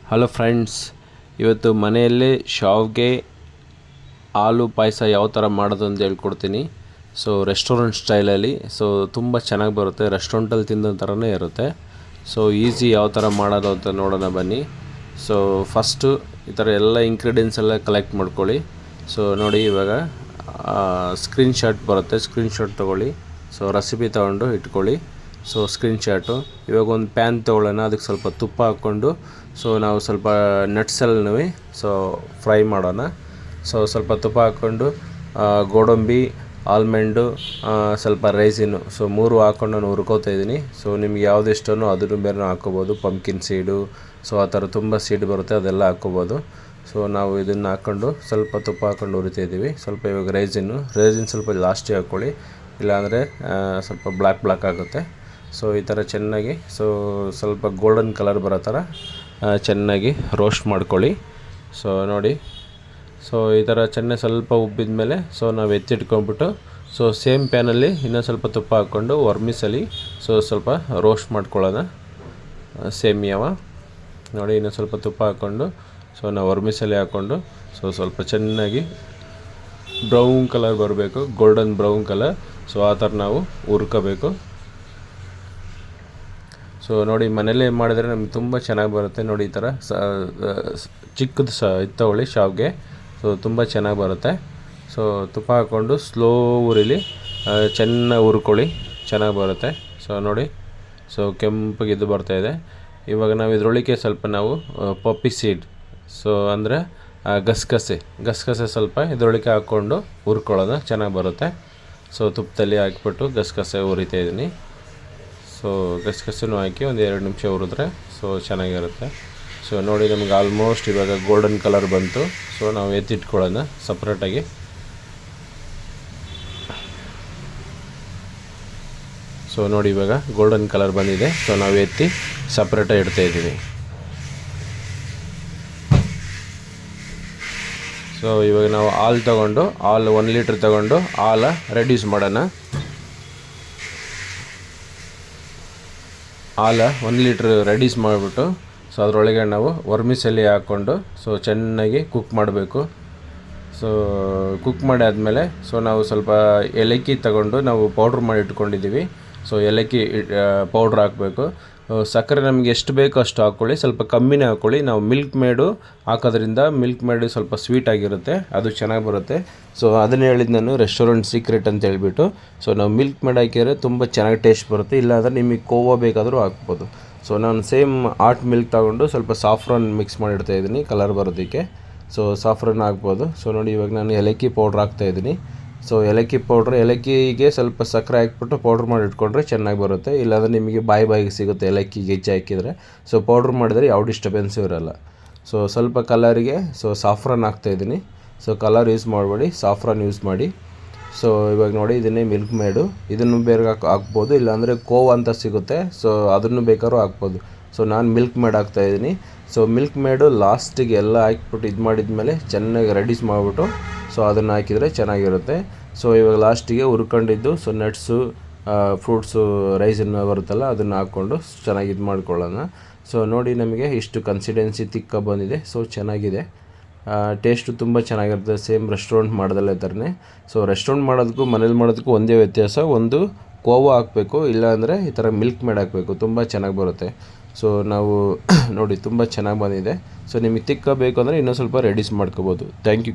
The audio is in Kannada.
ಹಲೋ ಫ್ರೆಂಡ್ಸ್, ಇವತ್ತು ಮನೆಯಲ್ಲೇ ಶಾವಿಗೆ ಹಾಲು ಪಾಯಸ ಯಾವ ಥರ ಮಾಡೋದು ಅಂತ ಹೇಳ್ಕೊಡ್ತೀನಿ. ಸೊ ರೆಸ್ಟೋರೆಂಟ್ ಸ್ಟೈಲಲ್ಲಿ ತುಂಬ ಚೆನ್ನಾಗಿ ಬರುತ್ತೆ. ರೆಸ್ಟೋರೆಂಟಲ್ಲಿ ತಿಂದ ಥರನೇ ಇರುತ್ತೆ. ಸೊ ಈಸಿ ಯಾವ ಥರ ಮಾಡೋದು ಅಂತ ನೋಡೋಣ ಬನ್ನಿ. ಸೊ ಫಸ್ಟು ಈ ಥರ ಎಲ್ಲ ಇಂಗ್ರೀಡಿಯೆಂಟ್ಸ್ ಎಲ್ಲ ಕಲೆಕ್ಟ್ ಮಾಡ್ಕೊಳ್ಳಿ. ಸೊ ನೋಡಿ, ಇವಾಗ ಸ್ಕ್ರೀನ್ಶಾಟ್ ಬರುತ್ತೆ, ಸ್ಕ್ರೀನ್ಶಾಟ್ ತೊಗೊಳ್ಳಿ. ಸೊ ರೆಸಿಪಿ ತೊಗೊಂಡು ಇಟ್ಕೊಳ್ಳಿ. So screenshot. ಇವಾಗ ಒಂದು ಪ್ಯಾನ್ ತೊಗೊಳ್ಳೋಣ, ಅದಕ್ಕೆ ಸ್ವಲ್ಪ ತುಪ್ಪ ಹಾಕ್ಕೊಂಡು ನಾವು ಸ್ವಲ್ಪ ನಟ್ಸೆಲ್ಲನೂ ಫ್ರೈ ಮಾಡೋಣ. ಸ್ವಲ್ಪ ತುಪ್ಪ ಹಾಕ್ಕೊಂಡು ಗೋಡಂಬಿ, ಆಲ್ಮಂಡು, ಸ್ವಲ್ಪ ರೈಸಿನು ಮೂರು ಹಾಕ್ಕೊಂಡು ನಾನು ಹುರ್ಕೋತಾ ಇದ್ದೀನಿ. ನಿಮ್ಗೆ ಯಾವ್ದು ಇಷ್ಟನೋ ಅದನ್ನು ಬೇರೆ ಹಾಕ್ಕೋಬೋದು. ಪಂಪ್ಕಿನ್ ಸೀಡು, ಆ ಥರ ತುಂಬ ಸೀಡ್ ಬರುತ್ತೆ, ಅದೆಲ್ಲ ಹಾಕ್ಕೋಬೋದು. ನಾವು ಇದನ್ನು ಹಾಕ್ಕೊಂಡು ಸ್ವಲ್ಪ ತುಪ್ಪ ಹಾಕ್ಕೊಂಡು ಹುರಿತಾಯಿದ್ದೀವಿ. ಸ್ವಲ್ಪ ಇವಾಗ ರೈಸಿನ್ ಸ್ವಲ್ಪ ಲಾಸ್ಟಿಗೆ ಹಾಕ್ಕೊಳ್ಳಿ, ಇಲ್ಲಾಂದರೆ ಸ್ವಲ್ಪ ಬ್ಲ್ಯಾಕ್ ಆಗುತ್ತೆ. ಈ ಥರ ಚೆನ್ನಾಗಿ ಸ್ವಲ್ಪ ಗೋಲ್ಡನ್ ಕಲರ್ ಬರೋ ಥರ ಚೆನ್ನಾಗಿ ರೋಸ್ಟ್ ಮಾಡ್ಕೊಳ್ಳಿ. ನೋಡಿ, ಈ ಥರ ಚೆನ್ನಾಗಿ ಸ್ವಲ್ಪ ಉಬ್ಬಿದ ಮೇಲೆ ನಾವು ಎತ್ತಿಟ್ಕೊಂಡ್ಬಿಟ್ಟು ಸೇಮ್ ಪ್ಯಾನಲ್ಲಿ ಇನ್ನೊಂದು ಸ್ವಲ್ಪ ತುಪ್ಪ ಹಾಕ್ಕೊಂಡು ವರ್ಮಿಸಲಿ ಸ್ವಲ್ಪ ರೋಸ್ಟ್ ಮಾಡ್ಕೊಳ್ಳೋಣ. ಸೇಮಿಯವ ನೋಡಿ, ಇನ್ನೊಂದು ಸ್ವಲ್ಪ ತುಪ್ಪ ಹಾಕ್ಕೊಂಡು ನಾವು ವರ್ಮಿಸಲಿ ಹಾಕ್ಕೊಂಡು ಸ್ವಲ್ಪ ಚೆನ್ನಾಗಿ ಬ್ರೌನ್ ಕಲರ್ ಬರಬೇಕು, ಗೋಲ್ಡನ್ ಬ್ರೌನ್ ಕಲರ್. ಆ ಥರ ನಾವು ಹುರ್ಕೋಬೇಕು. ನೋಡಿ, ಮನೇಲಿ ಮಾಡಿದ್ರೆ ನಮ್ಗೆ ತುಂಬ ಚೆನ್ನಾಗಿ ಬರುತ್ತೆ. ನೋಡಿ, ಈ ಥರ ಚಿಕ್ಕದು ಇದು ತಗೊಳ್ಳಿ ಶಾವಿಗೆ. ತುಂಬ ಚೆನ್ನಾಗಿ ಬರುತ್ತೆ. ತುಪ್ಪ ಹಾಕ್ಕೊಂಡು ಸ್ಲೋ ಉರಿಲಿ, ಚೆನ್ನಾಗಿ ಹುರ್ಕೊಳ್ಳಿ, ಚೆನ್ನಾಗಿ ಬರುತ್ತೆ. ನೋಡಿ, ಕೆಂಪಗೆ ಇದು ಬರ್ತಾಯಿದೆ. ಇವಾಗ ನಾವು ಇದರೊಳಗೆ ಸ್ವಲ್ಪ ನಾವು ಪಪ್ಪಿ ಸೀಡ್ ಅಂದರೆ ಗಸಗಸೆ ಸ್ವಲ್ಪ ಇದರೊಳಗೆ ಹಾಕ್ಕೊಂಡು ಹುರ್ಕೊಳ್ಳೋದು, ಚೆನ್ನಾಗಿ ಬರುತ್ತೆ. ತುಪ್ಪದಲ್ಲಿ ಹಾಕ್ಬಿಟ್ಟು ಗಸಗಸೆ ಹುರಿತಾಯಿದ್ದೀನಿ. ಗಸಗಸೆನೂ ಹಾಕಿ ಒಂದು 2 ನಿಮಿಷ ಹುರಿದ್ರೆ ಚೆನ್ನಾಗಿರುತ್ತೆ. ನೋಡಿ, ನಮಗೆ ಆಲ್ಮೋಸ್ಟ್ ಇವಾಗ ಗೋಲ್ಡನ್ ಕಲರ್ ಬಂತು. ನಾವು ಎತ್ತಿಟ್ಕೊಳ್ಳೋಣ ಸಪ್ರೇಟಾಗಿ. ನೋಡಿ, ಇವಾಗ ಗೋಲ್ಡನ್ ಕಲರ್ ಬಂದಿದೆ. ನಾವು ಎತ್ತಿ ಸಪ್ರೇಟಾಗಿ ಇಡ್ತಾಯಿದ್ದೀವಿ. ಇವಾಗ ನಾವು ಹಾಲು 1 ಲೀಟ್ರ್ ತೊಗೊಂಡು ಹಾಲು ರೆಡ್ಯೂಸ್ ಮಾಡೋಣ. ಹಾಲು 1 ಲೀಟ್ರ್ ರೆಡ್ಯೂಸ್ ಮಾಡಿಬಿಟ್ಟು ಅದರೊಳಗೆ ನಾವು ವರ್ಮಿಸಲಿ ಹಾಕ್ಕೊಂಡು ಚೆನ್ನಾಗಿ ಕುಕ್ ಮಾಡಬೇಕು. ಕುಕ್ ಮಾಡಿ ಆದಮೇಲೆ ನಾವು ಸ್ವಲ್ಪ ಏಲಕ್ಕಿ ತಗೊಂಡು ನಾವು ಪೌಡ್ರ್ ಮಾಡಿ ಇಟ್ಕೊಂಡಿದ್ದೀವಿ. ಏಲಕ್ಕಿ ಪೌಡ್ರ್ ಹಾಕಬೇಕು. ಸಕ್ಕರೆ ನಮಗೆ ಎಷ್ಟು ಬೇಕೋ ಅಷ್ಟು ಹಾಕ್ಕೊಳ್ಳಿ, ಸ್ವಲ್ಪ ಕಮ್ಮಿನೇ ಹಾಕ್ಕೊಳ್ಳಿ. ನಾವು ಮಿಲ್ಕ್ ಮೇಡು ಹಾಕೋದ್ರಿಂದ ಮಿಲ್ಕ್ ಮೇಡು ಸ್ವಲ್ಪ ಸ್ವೀಟ್ ಆಗಿರುತ್ತೆ, ಅದು ಚೆನ್ನಾಗಿ ಬರುತ್ತೆ. ಅದನ್ನೇ ಹೇಳಿದ್ದು ನಾನು, ರೆಸ್ಟೋರೆಂಟ್ ಸೀಕ್ರೆಟ್ ಅಂತ ಹೇಳ್ಬಿಟ್ಟು. ನಾವು ಮಿಲ್ಕ್ ಮೇಡ್ ಹಾಕಿದರೆ ತುಂಬ ಚೆನ್ನಾಗಿ ಟೇಸ್ಟ್ ಬರುತ್ತೆ. ಇಲ್ಲಾಂದರೆ ನಿಮಗೆ ಕೋವಾ ಬೇಕಾದರೂ ಹಾಕ್ಬೋದು. ನಾನು ಸೇಮ್ ಹಾಟ್ ಮಿಲ್ಕ್ ತಗೊಂಡು ಸ್ವಲ್ಪ ಸಾಫ್ರಾನ್ ಮಿಕ್ಸ್ ಮಾಡಿಡ್ತಾಯಿದ್ದೀನಿ ಕಲರ್ ಬರೋದಕ್ಕೆ. ಸಾಫ್ರಾನ್ ಹಾಕ್ಬೋದು. ನೋಡಿ, ಇವಾಗ ನಾನು ಏಲಕ್ಕಿ ಪೌಡ್ರ್ ಹಾಕ್ತಾಯಿದ್ದೀನಿ. ಏಲಕ್ಕಿ ಪೌಡ್ರ್, ಏಲಕ್ಕಿಗೆ ಸ್ವಲ್ಪ ಸಕ್ಕರೆ ಹಾಕ್ಬಿಟ್ಟು ಪೌಡ್ರ್ ಮಾಡಿ ಇಟ್ಕೊಂಡ್ರೆ ಚೆನ್ನಾಗಿ ಬರುತ್ತೆ. ಇಲ್ಲಾಂದರೆ ನಿಮಗೆ ಬಾಯಿಗೆ ಸಿಗುತ್ತೆ ಏಲಕ್ಕಿಗೆ ಹೆಚ್ಚು ಹಾಕಿದರೆ. ಪೌಡ್ರ್ ಮಾಡಿದರೆ ಯಾವ ಡಿಸ್ಟರ್ಬೆನ್ಸು ಇರೋಲ್ಲ. ಸ್ವಲ್ಪ ಕಲರಿಗೆ ಸಾಫ್ರಾನ್ ಹಾಕ್ತಾಯಿದ್ದೀನಿ. ಕಲರ್ ಯೂಸ್ ಮಾಡಬೇಡಿ, ಸಾಫ್ರಾನ್ ಯೂಸ್ ಮಾಡಿ. ಇವಾಗ ನೋಡಿ, ಇದನ್ನೇ ಮಿಲ್ಕ್ ಮೇಡು, ಇದನ್ನು ಬೇರೆ ಹಾಕ್ಬೋದು. ಇಲ್ಲಾಂದರೆ ಕೋವಾ ಅಂತ ಸಿಗುತ್ತೆ, ಅದನ್ನು ಬೇಕಾದ್ರೂ ಹಾಕ್ಬೋದು. ನಾನು ಮಿಲ್ಕ್ ಮೇಡ್ ಹಾಕ್ತಾಯಿದ್ದೀನಿ. ಮಿಲ್ಕ್ ಮೇಡು ಲಾಸ್ಟಿಗೆ ಎಲ್ಲ ಹಾಕ್ಬಿಟ್ಟು ಇದು ಮಾಡಿದ್ಮೇಲೆ ಚೆನ್ನಾಗಿ ರೆಡ್ಯೂಸ್ ಮಾಡಿಬಿಟ್ಟು ಅದನ್ನು ಹಾಕಿದರೆ ಚೆನ್ನಾಗಿರುತ್ತೆ. ಇವಾಗ ಲಾಸ್ಟಿಗೆ ಹುರ್ಕೊಂಡಿದ್ದು ನಟ್ಸು, ಫ್ರೂಟ್ಸು, ರೈಸನ್ನು ಬರುತ್ತಲ್ಲ, ಅದನ್ನು ಹಾಕ್ಕೊಂಡು ಚೆನ್ನಾಗಿ ಇದು ಮಾಡ್ಕೊಳ್ಳೋಣ. ನೋಡಿ, ನಮಗೆ ಇಷ್ಟು ಕನ್ಸಿಸ್ಟೆನ್ಸಿ ತಿಕ್ಕ ಬಂದಿದೆ. ಚೆನ್ನಾಗಿದೆ, ಟೇಸ್ಟು ತುಂಬ ಚೆನ್ನಾಗಿರುತ್ತೆ. ಸೇಮ್ ರೆಸ್ಟೋರೆಂಟ್ ಮಾಡೋದಲ್ಲೇ ಥರನೇ. ರೆಸ್ಟೋರೆಂಟ್ ಮಾಡೋದಕ್ಕೂ ಮನೇಲಿ ಮಾಡೋದಕ್ಕೂ ಒಂದೇ ವ್ಯತ್ಯಾಸ, ಒಂದು ಕೋವಾ ಹಾಕಬೇಕು, ಇಲ್ಲಾಂದರೆ ಈ ಥರ ಮಿಲ್ಕ್ ಮೇಡ್ ಹಾಕಬೇಕು, ತುಂಬ ಚೆನ್ನಾಗಿ ಬರುತ್ತೆ. ನಾವು ನೋಡಿ, ತುಂಬ ಚೆನ್ನಾಗಿ ಬಂದಿದೆ. ನಿಮಗೆ ತಿಕ್ಕ ಬೇಕು ಅಂದರೆ ಇನ್ನೂ ಸ್ವಲ್ಪ ರೆಡ್ಯೂಸ್ ಮಾಡ್ಕೋಬೋದು. Thank you.